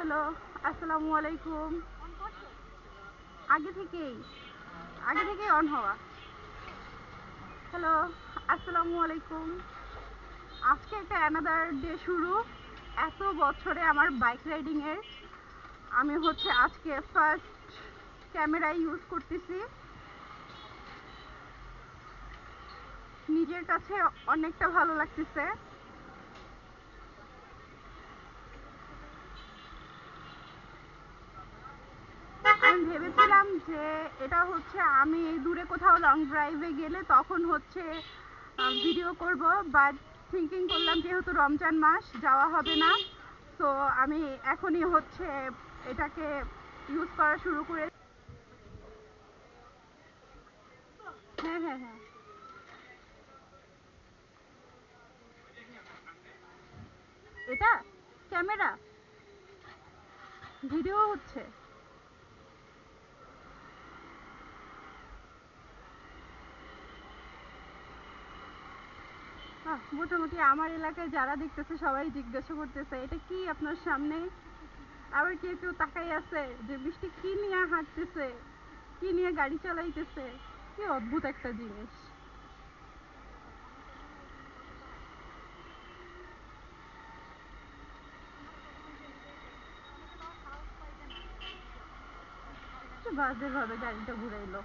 Hello, আসসালামু আলাইকুম। আগে থেকেই অন হওয়া। হ্যালো, আসসালামু আলাইকুম। আজকে একটা অ্যানাদার ডে শুরু। এত বছরে আমার বাইক রাইডিং এর আমি আজকে ফার্স্ট ক্যামেরা ইউজ করতেছি। নিজের কাছে অনেকটা ভালো লাগতেছে। আমি ভেবেছিলাম যে এটা আমি দূরে কোথাও লং ড্রাইভে গেলে তখন ভিডিও করব, বাট থিঙ্কিং করলাম যেহেতু রমজান মাস যাওয়া হবে না, তো আমি এখনই এটাকে ইউজ করা শুরু করে। হ্যাঁ হ্যাঁ হ্যাঁ, এটা ক্যামেরা ভিডিও হচ্ছে। মোটামুটি আমার এলাকায় যারা দেখতেছে সবাই জিজ্ঞাসা করতেছে এটা কি আপনার সামনে। আবার কেউ কেউ তাকাই আছে যে বৃষ্টি কি নিয়ে হাঁটতেছে, কি নিয়ে গাড়ি চালাইতেছে। কি অদ্ভুত একটা জিনিস। কি বাজে ভাবে গাড়িটা ঘুরাইলো।